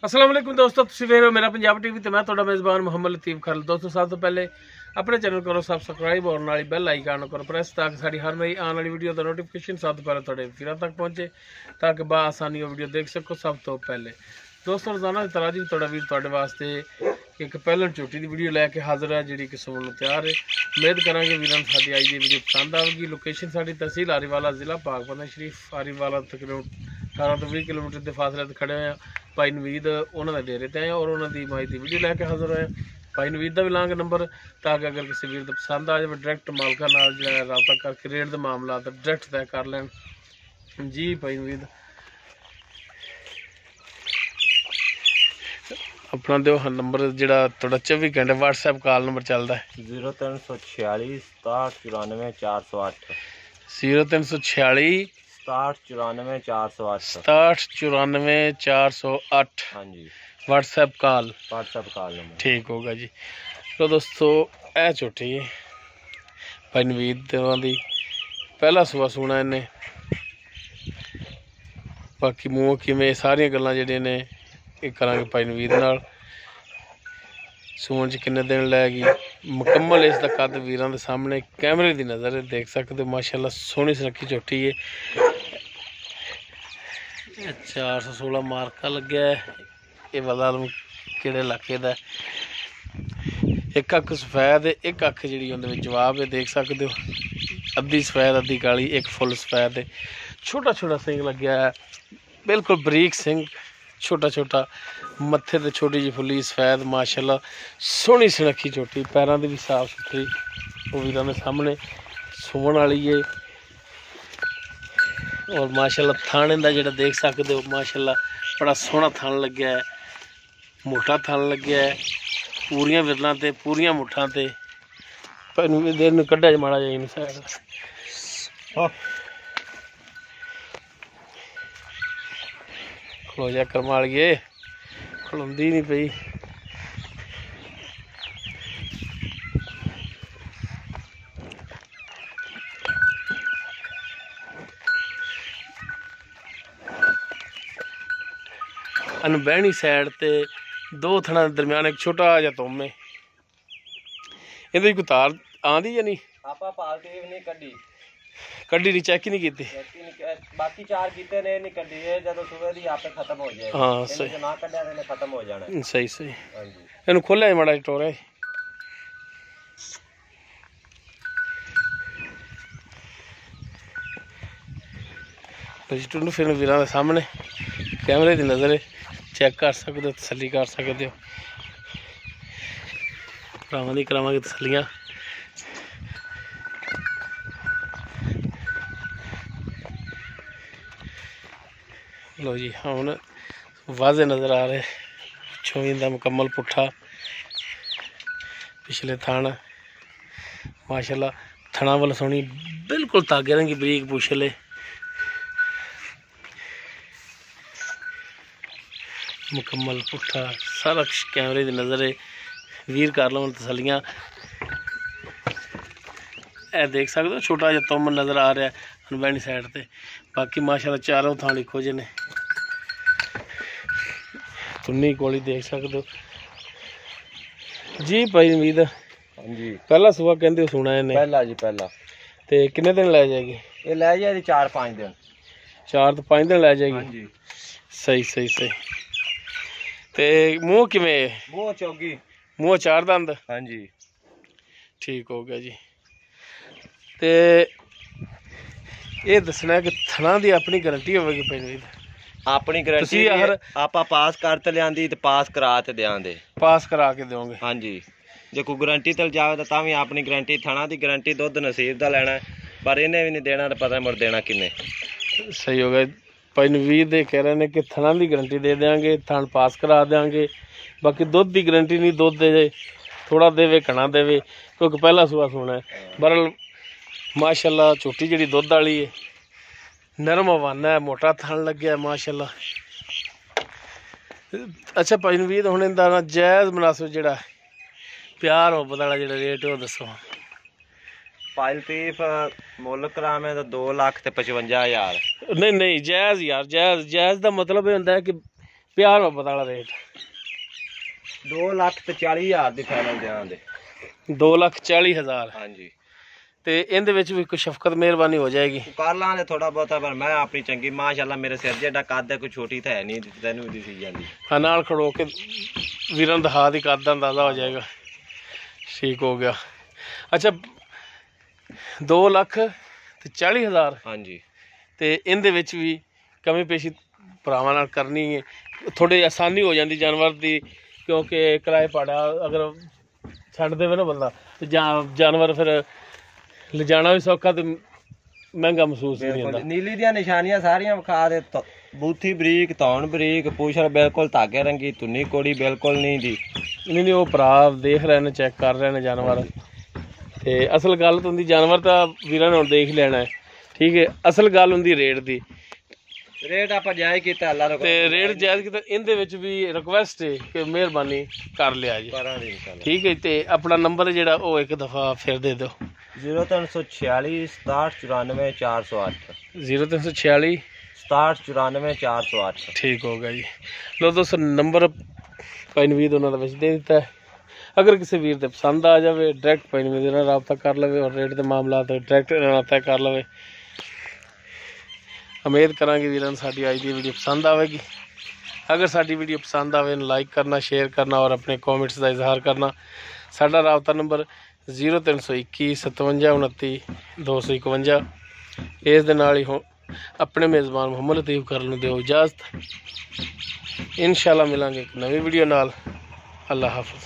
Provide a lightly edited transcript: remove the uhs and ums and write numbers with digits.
अस्सलाम वालेकुम दोस्तों, तुसीं वेख रहे हो मेरा पंजाब टीवी ते मैं तुहाडा मेज़बान मोहम्मद लतीफ़ खान। दोस्तों सब तो पहले अपने चैनल करो सबसक्राइब और नाल बैल आइकन करो प्रेस ताकि साड़ी हर नई आने वाली वीडियो का नोटिफिकेशन सब तो पहले तुहाडे फिर तक पहुंचे ताकि बआसानी वीडियो देख सको सब तो पहले। दोस्तों रोजाना की तरह जी तुहाडा वीर तुहाडे वास्ते एक पहलन झोटी की वीडियो लैके हाजिर है जी कि सुनने तैयार है। उम्मीद करांगे वीरां नूं साडी अज दी वीडियो पसंद आएगी। लोकेशन साडी तहसील आरीवाला जिला पाकपतन शरीफ आरीवाला तकरीबन 18 तो 20 किलोमीटर के फासले ते खड़े हैं। भाई नवीद उन्होंने डेरे ते आए और उन्होंने माई की वीडियो लैके हाजिर होए। भाई नवीद का भी लांगे नंबर ताकि अगर किसी वीर पसंद आ जाए डायरैक्ट मालका नाल जो है रबता करके रेट के मामला डायरैक्ट तय कर लैन जी। भाई नवीद अपना दो नंबर जोड़ा थोड़ा 24 घंटे व्हाट्सएप कॉल नंबर चलता है 0346 67 9408 0346 67 9408 67 9408। हाँ जी व्हाट्सएप कॉल नंबर ठीक होगा जी। तो दोस्तों यह झोटी है भाई नवीद की पहला सुबह सुना इन्हें। बाकी मूँह किमें सारिया गल्लां जिहड़ियां ने करा भाई नवीद नाल। सून च किन्ने दिन लैगी मुकम्मल इसका कद वीरां दे सामने कैमरे की नज़र देख सकते हो। माशाल्लाह सोहनी सुनक्खी झोटी है। 416 मार्का लग्या है। ये पता किहड़े इलाके का। एक अख सफैद है एक अख जी उन्हें जवाब है देख सकते हो। अद्धी सफैद अद्धी काली एक फुल सफैद है। छोटा छोटा सिंह लग्या है बिल्कुल बरीक सिंह छोटा छोटा मत्थे ते छोटी जी फुली सफैद माशाल्लाह सोहनी सुनक्खी झोटी पैरों की भी साफ सुथरी वो वीरां दे सामने सुमन वाली है। और माशाल्लाह थाने का जोड़ा देख सकते हो माशाल्लाह बड़ा सोहना थान लग्या है मोटा थान लग्या है पूरियां विरलां ते पूरियां मुठां ते देर कड्ढा ज माड़ा जाए साइड खलो जा करमालिए खलोंदी नहीं पई। अनबहनी साइड ते दो थना दरम्यान एक छोटा जा तुम है। ये कोई तार आँदी या नहीं आपा पालती नहीं कड्डी कड्डी नहीं चेक ही नहीं की। बाकी चार कीते ने नहीं कड्डी है जब सुबह दी आपे खत्म हो जाए। हाँ सही ना कड्डिया ने खत्म हो जाना सही सही। हां जी इनु खोलिया माड़ा टोरे टूनू फिर वीरां दे सामने कैमरे की नज़र चेक कर सकते हो तसली कर सकते हो। भरावां दी करावांगे तसलियां। लो जी हम वाजे नज़र आ रहे छोई का मुकम्मल पुट्ठा पिछले थान माशाल्लाह थना वाल सोहनी बिल्कुल तागे रंगी बरीक पुछले मुकम्मल पुट्ठा सारा कैमरे की नज़र है वीर कर लो तसलियां। ए देख सकते हो छोटा जिहा तुम नज़र आ रहा है अनबहनी साइड ते। बाकी माशाल्लाह चारों थान इक्को जे ने तुन्नी कोली देख सकते हो जी। भाई नवीद हाँ जी पहला सुबह कहते सुना इन्हें पहला जी पहला ते किन्ने दिन लै जाएगी ये लै जाएगी 4-5 दिन 4 तो 5 दिन लै जाएगी। हाँ जी सही सही सही। ते मूँह किमें मुँह चौगी मूँह 4 दंद हाँ जी ठीक हो गया जी। ते ये दसना कि थना की अपनी गारंटी होगी भाई नवीद अपनी गारंटी आपा पास कर ते लियांदी ते पास करा ते देंगे पास करा के दोगे। हाँ जी जे कोई गारंटी तल जाए तो भी अपनी गारंटी थाना की गारंटी दुध नसीब का लेना पर इन्हें भी नहीं देना तो पता मुड़ देना किन्ने। सही हो गया भाई नवीद दे कह रहे हैं कि थना की गारंटी दे देंगे थान पास करा देंगे। बाकी दुध की गारंटी नहीं दुध दे थोड़ा देवे घना देवे क्योंकि पहला सुबह सुना है। बहरहाल माशाल्लाह झोटी जी दुध वाली है नरम हवाना है मोटा थान लग्या माशाल्लाह। अच्छा भाई नवीद हुण इहदा जायज़ मुनासिब जिहड़ा प्यार मोहब्बत वाला जिहड़ा रेट वो दसो। पायल तीफ मुल करावे तो 2,55,000। नहीं नहीं जायज़ यार जायज़ जायज़ का मतलब ये होंदा है कि प्यार मोहब्बत वाला रेट 2,40,000 ਦੀ ਫਾਈਨਲ ਦੇਵਾਂਗੇ 2,40,000 ਹਾਂਜੀ ਤੇ ਇਹਦੇ ਵਿੱਚ ਵੀ ਕੋਈ ਸ਼ਫਕਤ ਮਿਹਰਬਾਨੀ ਹੋ ਜਾਏਗੀ ਕਰ ਲਾਂਗੇ ਥੋੜਾ ਬਹੁਤਾ ਪਰ ਮੈਂ ਆਪਣੀ ਚੰਗੀ ਮਾਸ਼ਾਅੱਲਾ ਮੇਰੇ ਸਿਰ ਜਿਹੜਾ ਕੱਦ ਹੈ ਕੋਈ ਛੋਟੀ ਤਾਂ ਹੈ ਨਹੀਂ ਤੈਨੂੰ ਵੀ ਦਿਸੀ ਜਾਂਦੀ ਹਾਂ ਨਾਲ ਖੜੋ ਕੇ ਵੀਰਾਂ ਦਾ ਹਾਥ ਹੀ ਕੱਦ ਦਾ ਅੰਦਾਜ਼ਾ ਹੋ ਜਾਏਗਾ ਠੀਕ ਹੋ ਗਿਆ ਅੱਛਾ 2,40,000 ਹਾਂਜੀ ਤੇ ਇਹਦੇ ਵਿੱਚ ਵੀ ਕਮੀ ਪੇਸ਼ੀ ਭਰਾਵਾਂ ਨਾਲ ਕਰਨੀ ਹੈ ਥੋੜੀ ਆਸਾਨੀ ਹੋ ਜਾਂਦੀ ਜਾਨਵਰ ਦੀ ਕਿਉਂਕਿ ਕਿਰਾਏ ਭਾੜਾ ਅਗਰ ਛੱਡ ਦੇਵੇ ਨਾ ਬੰਦਾ ਤੇ ਜਾਨਵਰ ਫਿਰ ਲਿਜਾਣਾ ਵੀ ਸੌਖਾ ਤੇ ਮਹਿੰਗਾ ਮਹਿਸੂਸ ਨਹੀਂ ਹੁੰਦਾ ਨੀਲੀ ਦੀਆਂ ਨਿਸ਼ਾਨੀਆਂ ਸਾਰੀਆਂ ਵਿਖਾ ਦੇ ਬੂਥੀ ਬਰੀਕ ਧੌਣ ਬਰੀਕ ਪੁੱਛਰ ਬਿਲਕੁਲ ਧਾਗੇ ਰੰਗੀ ਧੁੰਨੀ ਕੋੜੀ ਬਿਲਕੁਲ ਨਹੀਂ ਦੀ ਨਹੀਂ ਉਹ ਭਰਾ ਦੇਖ ਰਹੇ ਨੇ ਚੈੱਕ ਕਰ ਰਹੇ ਨੇ ਜਾਨਵਰ ਤੇ ਅਸਲ ਗੱਲ ਤਾਂ ਹੁੰਦੀ ਜਾਨਵਰ ਤਾਂ ਵੀਰਾਂ ਨੇ ਹੁਣ ਦੇਖ ਲੈਣਾ ਹੈ ਠੀਕ ਹੈ ਅਸਲ ਗੱਲ ਹੁੰਦੀ ਰੇਟ ਦੀ ਰੇਟ ਆਪਾਂ ਜਾਇਜ਼ ਕੀਤਾ ਅੱਲਾ ਦਾ ਤੇ ਰੇਟ ਜਾਇਜ਼ ਕੀਤਾ ਇਹਦੇ ਵਿੱਚ ਵੀ ਰਿਕੁਐਸਟ ਹੈ ਕਿ ਮਿਹਰਬਾਨੀ ਕਰ ਲਿਆ ਜੀ ਠੀਕ ਹੈ ਤੇ ਆਪਣਾ ਨੰਬਰ ਜਿਹੜਾ ਉਹ ਇੱਕ ਦਫਾ ਫਿਰ ਦੇ ਦਿਓ 0346 67 94 408 0346 67 94 408 ठीक होगा जी लो दोस्तों नंबर पैनवीद उन्होंने ਵਿੱਚ ਦੇ ਦਿੱਤਾ ਹੈ अगर किसी वीर ਦੇ पसंद आ जाए डायरेक्ट पैनवीद ਨਾਲ राबता कर लवे और रेट ਦੇ मामला ਤੇ डायरेक्ट ਨਾਲ तय कर लवे उम्मीद करांगे वीरां साडी आज ਦੀ ਵੀਡੀਓ पसंद आवेगी अगर साडी वीडियो पसंद आवे लाइक करना शेयर करना और अपने कमेंट्स का इजहार करना साडा राबता नंबर 0321 57 29 251 इस दे नाल ही हो अपने मेज़बान मुहम्मद लतीफ़ कर लूँ दिओ इजाज़त इंशाल्लाह मिलांगे एक नवी वीडियो नाल अल्लाह हाफ़िज़।